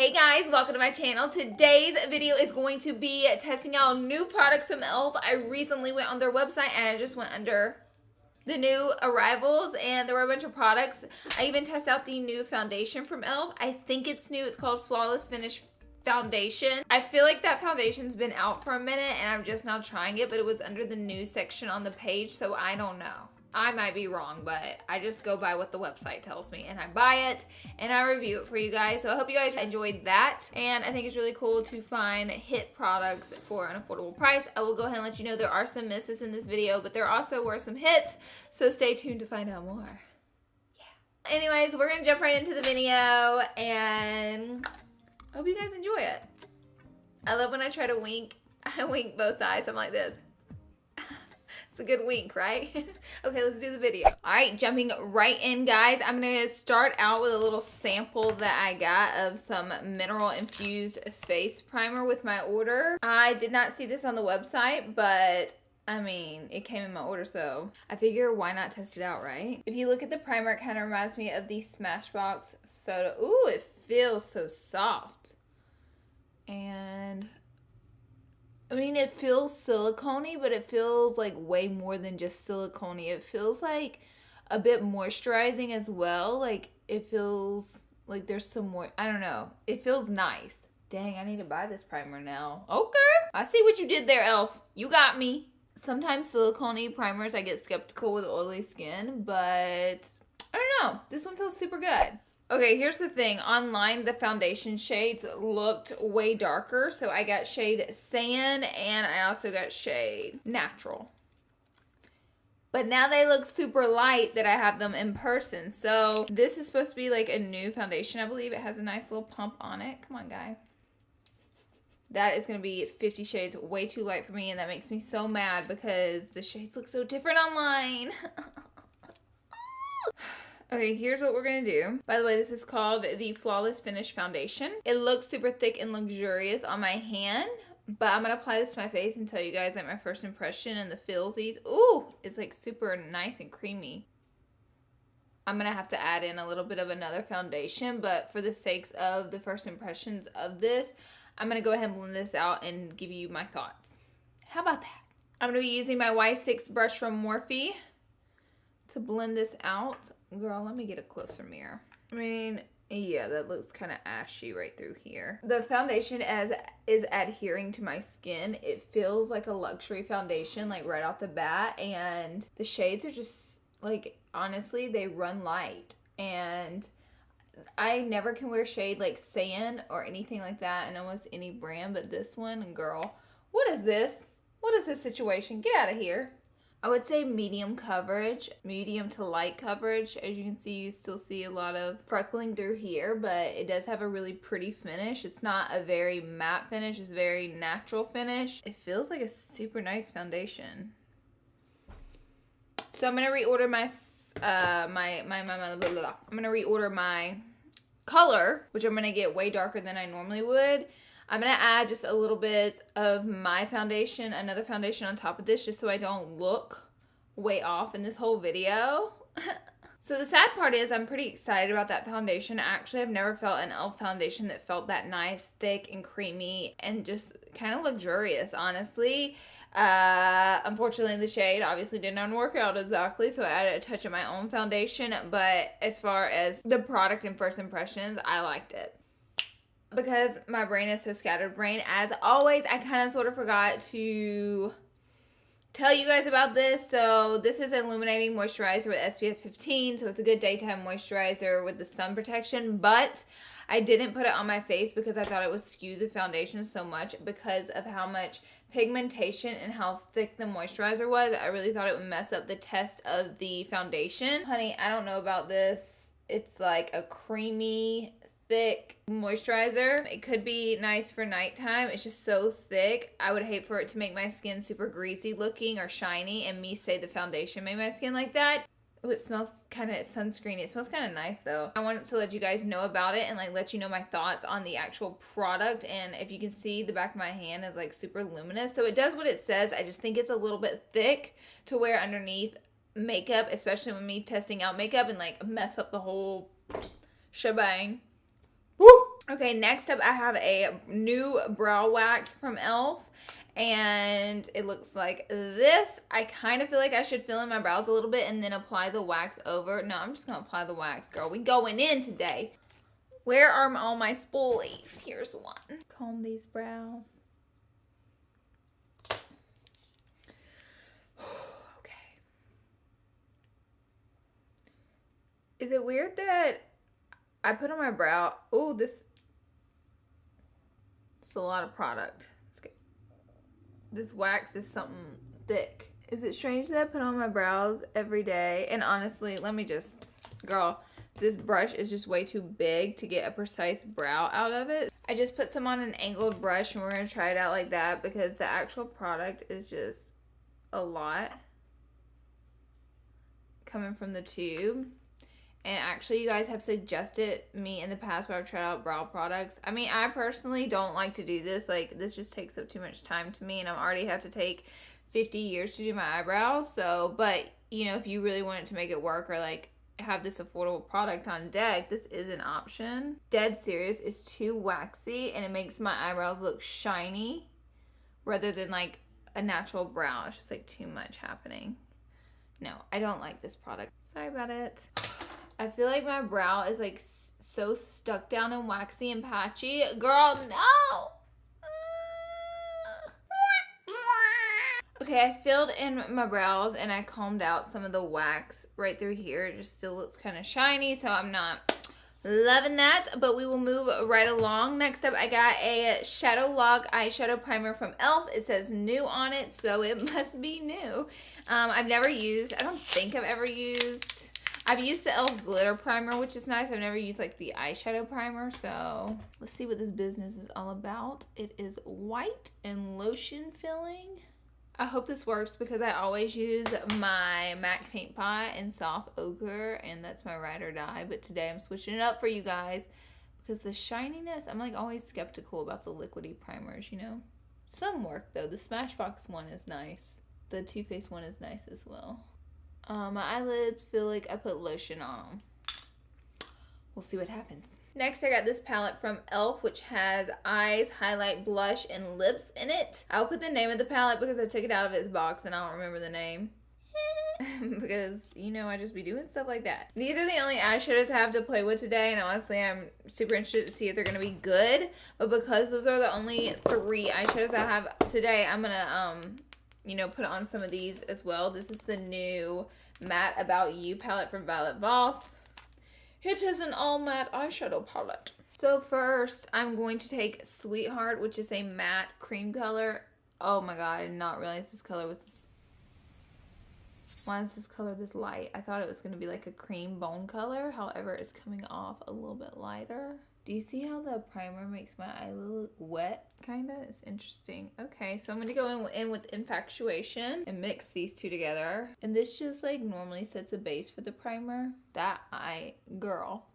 Hey guys, welcome to my channel. Today's video is going to be testing out new products from e.l.f. I recently went on their website and I just went under the new arrivals and there were a bunch of products. I even tested out the new foundation from e.l.f. I think it's new. It's called Flawless Finish Foundation. I feel like that foundation's been out for a minute and I'm just now trying it, but it was under the news section on the page, so I don't know. I might be wrong, but I just go by what the website tells me and I buy it and I review it for you guys. So I hope you guys enjoyed that. And I think it's really cool to find hit products for an affordable price. I will go ahead and let you know there are some misses in this video, but there also were some hits. So stay tuned to find out more. Yeah. Anyways, we're going to jump right into the video and I hope you guys enjoy it. I love when I try to wink. I wink both eyes. I'm like this. It's a good wink, right? Okay, let's do the video. All right, jumping right in, guys. I'm gonna start out with a little sample that I got of some mineral infused face primer with my order. I did not see this on the website, but I mean, it came in my order, so I figure why not test it out, right? If you look at the primer, it kind of reminds me of the Smashbox photo. Ooh, it feels so soft. And I mean, it feels silicone-y, but it feels like way more than just silicone-y. It feels like a bit moisturizing as well. Like, it feels like there's some more, I don't know. It feels nice. Dang, I need to buy this primer now. Okay. I see what you did there, e.l.f. You got me. Sometimes silicone-y primers, I get skeptical with oily skin, but I don't know. This one feels super good. Okay, here's the thing. Online, the foundation shades looked way darker. So I got shade Sand and I also got shade Natural. But now they look super light that I have them in person. So this is supposed to be like a new foundation. I believe it has a nice little pump on it. Come on, guy. That is going to be 50 shades way too light for me. And that makes me so mad because the shades look so different online. Okay, here's what we're going to do. By the way, this is called the Flawless Finish Foundation. It looks super thick and luxurious on my hand, but I'm going to apply this to my face and tell you guys like my first impression and the feelsies. Ooh, it's like super nice and creamy. I'm going to have to add in a little bit of another foundation, but for the sakes of the first impressions of this, I'm going to go ahead and blend this out and give you my thoughts. How about that? I'm going to be using my Y6 brush from Morphe to blend this out. Girl, let me get a closer mirror. I mean, yeah, that looks kind of ashy right through here. The foundation is adhering to my skin. It feels like a luxury foundation, like right off the bat. And the shades are just, like, honestly, they run light. And I never can wear shade like Sand or anything like that in almost any brand. But this one, girl, what is this? What is this situation? Get out of here. I would say medium coverage, medium to light coverage. As you can see, you still see a lot of freckling through here, but it does have a really pretty finish. It's not a very matte finish. It's a very natural finish. It feels like a super nice foundation. So I'm going to reorder my, I'm going to reorder my color, which I'm going to get way darker than I normally would. I'm going to add just a little bit of my foundation, another foundation on top of this, just so I don't look way off in this whole video. So the sad part is I'm pretty excited about that foundation. Actually, I've never felt an e.l.f. foundation that felt that nice, thick, and creamy, and just kind of luxurious, honestly. Unfortunately, the shade obviously did not work out exactly, so I added a touch of my own foundation. But as far as the product and first impressions, I liked it. Because my brain is so scattered brain, as always, I kind of sort of forgot to tell you guys about this. So this is an illuminating moisturizer with SPF 15, so it's a good daytime moisturizer with the sun protection, but I didn't put it on my face because I thought it would skew the foundation so much because of how much pigmentation and how thick the moisturizer was. I really thought it would mess up the test of the foundation. Honey, I don't know about this. It's like a creamy, thick moisturizer. It could be nice for nighttime. It's just so thick. I would hate for it to make my skin super greasy looking or shiny and me say the foundation made my skin like that. Oh, it smells kind of sunscreen. It smells kind of nice though. I wanted to let you guys know about it and like let you know my thoughts on the actual product. And if you can see, the back of my hand is like super luminous. So it does what it says. I just think it's a little bit thick to wear underneath makeup, especially when me testing out makeup and like mess up the whole shebang. Woo! Okay, next up I have a new brow wax from e.l.f. and it looks like this. I kind of feel like I should fill in my brows a little bit and then apply the wax over. No, I'm just gonna apply the wax, girl. We going in today. Where are all my spoolies? Here's one. Comb these brows. Okay. Is it weird that I put on my brow? Oh, this is a lot of product. This wax is something thick. Is it strange that I put on my brows every day? And honestly, let me just, girl, this brush is just way too big to get a precise brow out of it. I just put some on an angled brush and we're going to try it out like that because the actual product is just a lot coming from the tube. And actually, you guys have suggested me in the past where I've tried out brow products. I mean, I personally don't like to do this. Like, this just takes up too much time to me. And I already have to take 50 years to do my eyebrows. So, but, you know, if you really wanted to make it work or, like, have this affordable product on deck, this is an option. Dead serious, it's too waxy. And it makes my eyebrows look shiny rather than, like, a natural brow. It's just, like, too much happening. No, I don't like this product. Sorry about it. I feel like my brow is like so stuck down and waxy and patchy. Girl, no! Okay, I filled in my brows and I combed out some of the wax right through here. It just still looks kind of shiny, so I'm not loving that, but we will move right along. Next up, I got a Shadow Lock eyeshadow primer from e.l.f. It says new on it, so it must be new. I've never used, I don't think I've ever used, I've used the e.l.f. glitter primer, which is nice. I've never used like the eyeshadow primer, so let's see what this business is all about. It is white and lotion filling. I hope this works because I always use my MAC Paint Pot in soft ochre, and that's my ride or die. But today I'm switching it up for you guys because the shininess, I'm like always skeptical about the liquidy primers, you know. Some work though. The Smashbox one is nice. The Too Faced one is nice as well. My eyelids feel like I put lotion on them. We'll see what happens. Next, I got this palette from e.l.f. which has eyes, highlight, blush, and lips in it. I'll put the name of the palette because I took it out of its box and I don't remember the name. Because, you know, I just be doing stuff like that. These are the only eyeshadows I have to play with today, and honestly, I'm super interested to see if they're going to be good. But because those are the only 3 eyeshadows I have today, I'm going to, you know, put on some of these as well. This is the new Matte About You palette from Violet Voss. It is an all matte eyeshadow palette. So first, I'm going to take Sweetheart, which is a matte cream color. Oh my god, I did not realize this color was this. Why is this color this light? I thought it was going to be like a cream bone color. However, it's coming off a little bit lighter. Do you see how the primer makes my eyelid look wet? Kinda. It's interesting. Okay, so I'm going to go in with Infatuation and mix these two together. And this just like normally sets a base for the primer. That eye, girl.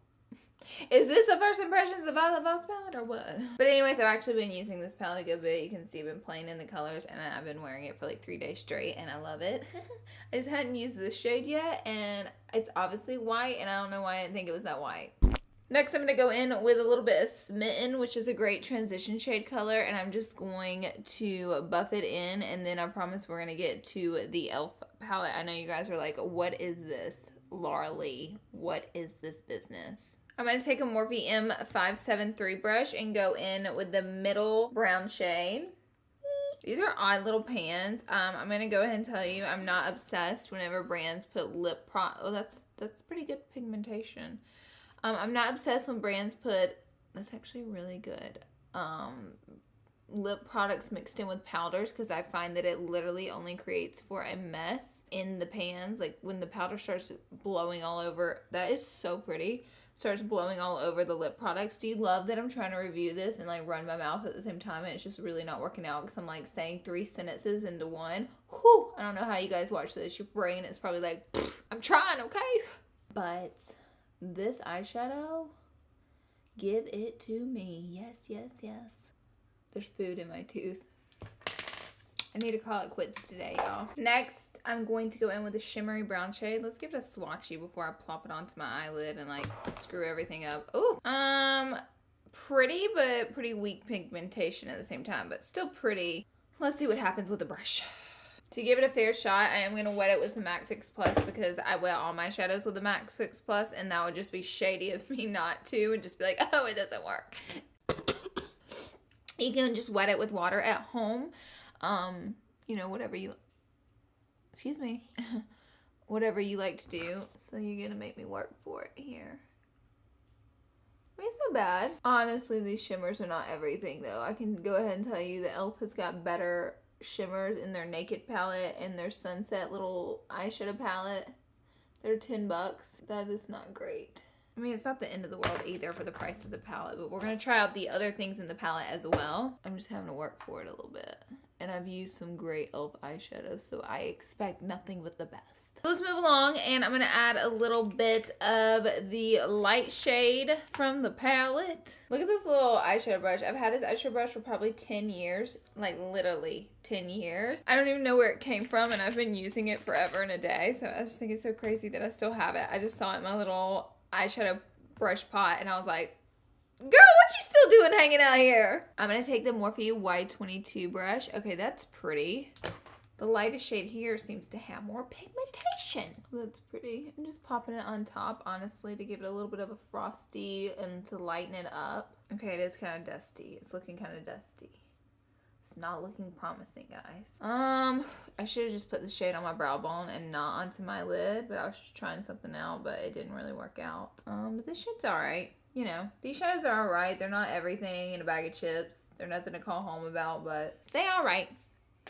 Is this the first impressions of Violet Voss palette or what? But anyways, I've actually been using this palette a good bit. You can see I've been playing in the colors and I've been wearing it for like 3 days straight and I love it. I just hadn't used this shade yet and it's obviously white and I don't know why I didn't think it was that white. Next, I'm going to go in with a little bit of Smitten, which is a great transition shade color, and I'm just going to buff it in, and then I promise we're going to get to the e.l.f. palette. I know you guys are like, what is this, Laura Lee? What is this business? I'm going to take a Morphe M573 brush and go in with the middle brown shade. These are odd little pans. I'm going to go ahead and tell you I'm not obsessed whenever brands put lip oh, that's pretty good pigmentation. I'm not obsessed when brands put, that's actually really good, lip products mixed in with powders because I find that it literally only creates for a mess in the pans. Like when the powder starts blowing all over, that is so pretty, starts blowing all over the lip products. Do you love that I'm trying to review this and like run my mouth at the same time and it's just really not working out because I'm like saying 3 sentences into one? Whew, I don't know how you guys watch this. Your brain is probably like, I'm trying, okay? But this eyeshadow, give it to me. Yes, yes, yes. There's food in my tooth. I need to call it quits today, y'all. Next, I'm going to go in with a shimmery brown shade. Let's give it a swatchy before I plop it onto my eyelid and like screw everything up. Ooh. pretty, but pretty weak pigmentation at the same time, but still pretty. Let's see what happens with the brush. To give it a fair shot, I am going to wet it with the MAC Fix Plus because I wet all my shadows with the MAC Fix Plus, and that would just be shady of me not to, and just be like, oh, it doesn't work. You can just wet it with water at home. You know, whatever you, excuse me, whatever you like to do. So you're going to make me work for it here. I mean, it's not bad. Honestly, these shimmers are not everything, though. I can go ahead and tell you that e.l.f. has got better shimmers in their Naked palette and their Sunset little eyeshadow palette. They're $10. That is not great. I mean, it's not the end of the world either for the price of the palette, but we're going to try out the other things in the palette as well. I'm just having to work for it a little bit. And I've used some great e.l.f. eyeshadows, so I expect nothing but the best. Let's move along, and I'm going to add a little bit of the light shade from the palette. Look at this little eyeshadow brush. I've had this eyeshadow brush for probably 10 years, like literally 10 years. I don't even know where it came from, and I've been using it forever and a day, so I just think it's so crazy that I still have it. I just saw it in my little eyeshadow brush pot, and I was like, girl, what you still doing hanging out here? I'm going to take the Morphe Y22 brush. Okay, that's pretty. The lightest shade here seems to have more pigmentation. That's pretty. I'm just popping it on top, honestly, to give it a little bit of a frosty and to lighten it up. Okay, it is kind of dusty. It's looking kind of dusty. It's not looking promising, guys. I should have just put the shade on my brow bone and not onto my lid, but I was just trying something out, but it didn't really work out. But this shade's alright. You know, these shadows are alright. They're not everything in a bag of chips. They're nothing to call home about, but they alright.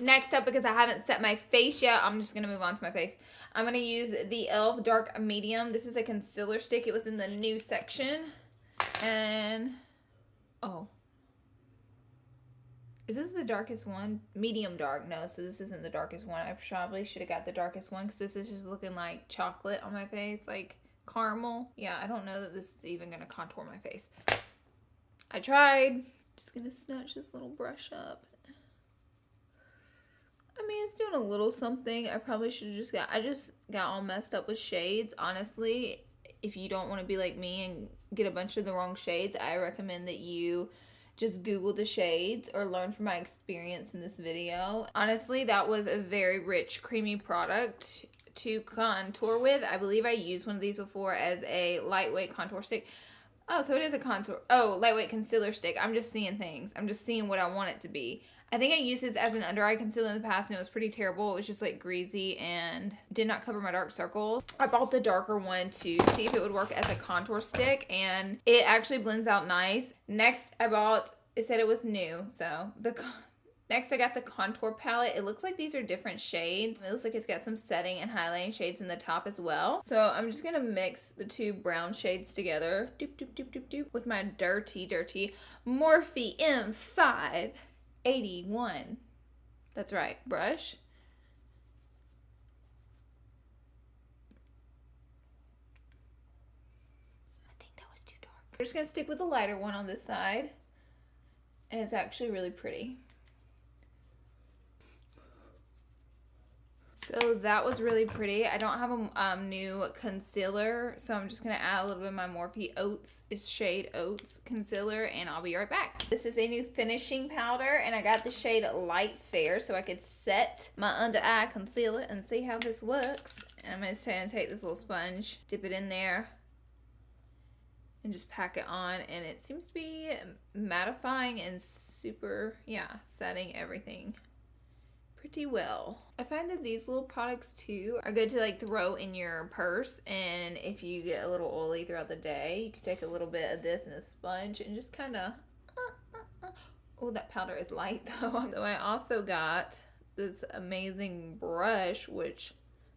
Next up, because I haven't set my face yet, I'm just going to move on to my face. I'm going to use the e.l.f. Dark Medium. This is a concealer stick. It was in the new section. And, oh. Is this the darkest one? Medium dark. No, so this isn't the darkest one. I probably should have got the darkest one because this is just looking like chocolate on my face. Like caramel. Yeah, I don't know that this is even going to contour my face. I tried. Just going to snatch this little brush up. I mean, it's doing a little something. I probably should have just I just got all messed up with shades. Honestly, if you don't want to be like me and get a bunch of the wrong shades, I recommend that you just Google the shades or learn from my experience in this video. Honestly, that was a very rich, creamy product to contour with. I believe I used one of these before as a lightweight contour stick. Oh, so it is a contour. Oh, lightweight concealer stick. I'm just seeing things. I'm just seeing what I want it to be. I think I used this as an under eye concealer in the past and it was pretty terrible. It was just like greasy and did not cover my dark circles. I bought the darker one to see if it would work as a contour stick and it actually blends out nice. Next I bought, it said it was new, so next I got the contour palette. It looks like these are different shades. It looks like it's got some setting and highlighting shades in the top as well. So I'm just gonna mix the two brown shades together doop, doop, doop, doop, doop, with my dirty Morphe M581. That's right, brush. I think that was too dark. We're just gonna stick with the lighter one on this side. And it's actually really pretty. So that was really pretty. I don't have a new concealer, so I'm just going to add a little bit of my Morphe Oats, it's shade Oats concealer, and I'll be right back. This is a new finishing powder, and I got the shade Light Fair so I could set my under eye concealer and see how this works. And I'm going to take this little sponge, dip it in there, and just pack it on, and it seems to be mattifying and super, yeah, setting everything pretty well. I find that these little products too are good to like throw in your purse, and if you get a little oily throughout the day, you can take a little bit of this and a sponge and just kind of oh, that powder is light though. So I also got this amazing brush which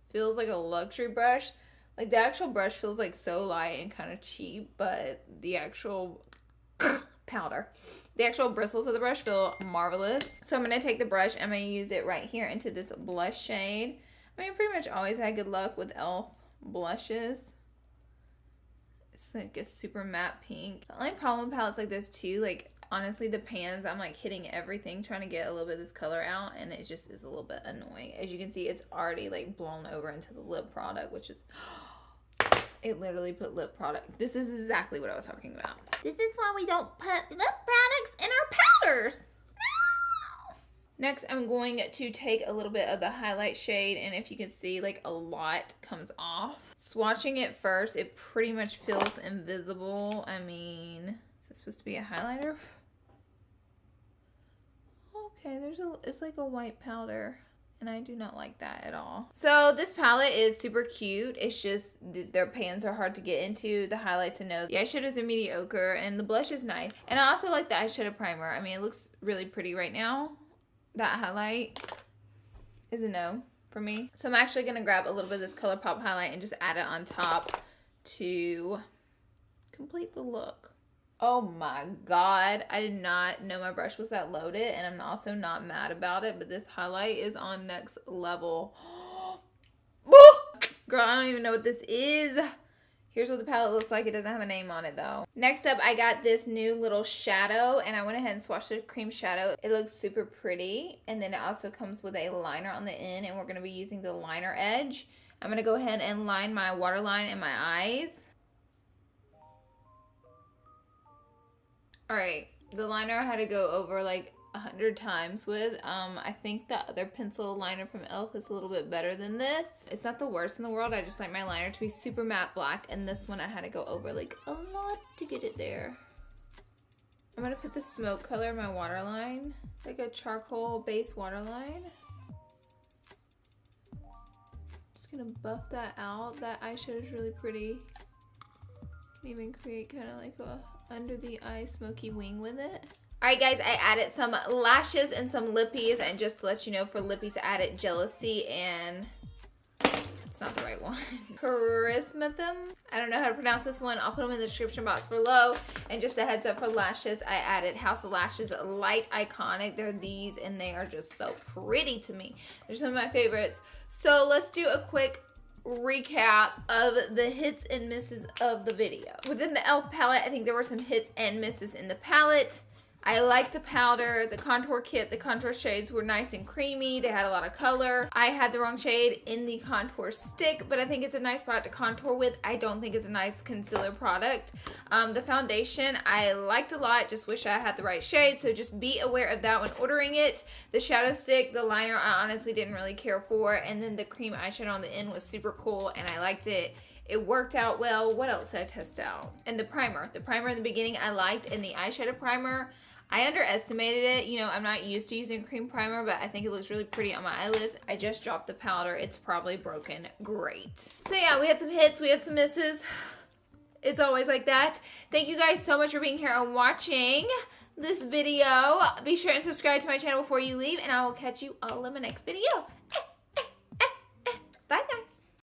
feels like a luxury brush. Like the actual brush feels like so light and kind of cheap, but the actual powder, the actual bristles of the brush feel marvelous. So I'm going to take the brush, I'm going to use it right here into this blush shade. I mean, I pretty much always had good luck with e.l.f. blushes. It's like a super matte pink. The only problem with palettes like this too, like honestly the pans, I'm like hitting everything trying to get a little bit of this color out, and it just is a little bit annoying. As you can see, it's already like blown over into the lip product, which is It literally put lip product. This is exactly what I was talking about. This is why we don't put lip products in our powders. No! Next, I'm going to take a little bit of the highlight shade, and if you can see, like, a lot comes off. Swatching it first, it pretty much feels invisible. I mean, is this supposed to be a highlighter? Okay, it's like a white powder. And I do not like that at all. So this palette is super cute. It's just their pans are hard to get into. The highlights and nose. The eyeshadows are mediocre and the blush is nice. And I also like the eyeshadow primer. I mean, it looks really pretty right now. That highlight is a no for me. So I'm actually going to grab a little bit of this ColourPop highlight and just add it on top to complete the look. Oh my god, I did not know my brush was that loaded, and I'm also not mad about it, but this highlight is on next level. Girl, I don't even know what this is. Here's what the palette looks like. It doesn't have a name on it though. Next up, I got this new little shadow, and I went ahead and swatched the cream shadow. It looks super pretty, and then it also comes with a liner on the end, and we're going to be using the liner edge. I'm going to go ahead and line my waterline and my eyes. Alright, the liner I had to go over like 100 times with. I think the other pencil liner from e.l.f. is a little bit better than this. It's not the worst in the world. I just like my liner to be super matte black, and this one I had to go over like a lot to get it there. I'm going to put the smoke color in my waterline, like a charcoal base waterline. Just going to buff that out. That eyeshadow is really pretty. Can even create kind of like a under the eye smoky wing with it. Alright guys, I added some lashes and some lippies, and just to let you know, for lippies I added Jealousy and it's not the right one. Charismathum. I don't know how to pronounce this one. I'll put them in the description box below. And just a heads up for lashes, I added House of Lashes Light Iconic. They're these and they are just so pretty to me. They're some of my favorites. So let's do a quick recap of the hits and misses of the video. Within the e.l.f. palette, I think there were some hits and misses in the palette. I like the powder, the contour kit, the contour shades were nice and creamy. They had a lot of color. I had the wrong shade in the contour stick, but I think it's a nice product to contour with. I don't think it's a nice concealer product. The foundation, I liked a lot, just wish I had the right shade, so just be aware of that when ordering it. The shadow stick, the liner, I honestly didn't really care for, and then the cream eyeshadow on the end was super cool, and I liked it. It worked out well. What else did I test out? And the primer. The primer in the beginning I liked, and the eyeshadow primer, I underestimated it. You know, I'm not used to using cream primer, but I think it looks really pretty on my eyelids. I just dropped the powder. It's probably broken. Great. So yeah, we had some hits, we had some misses. It's always like that. Thank you guys so much for being here and watching this video. Be sure and subscribe to my channel before you leave, and I will catch you all in my next video.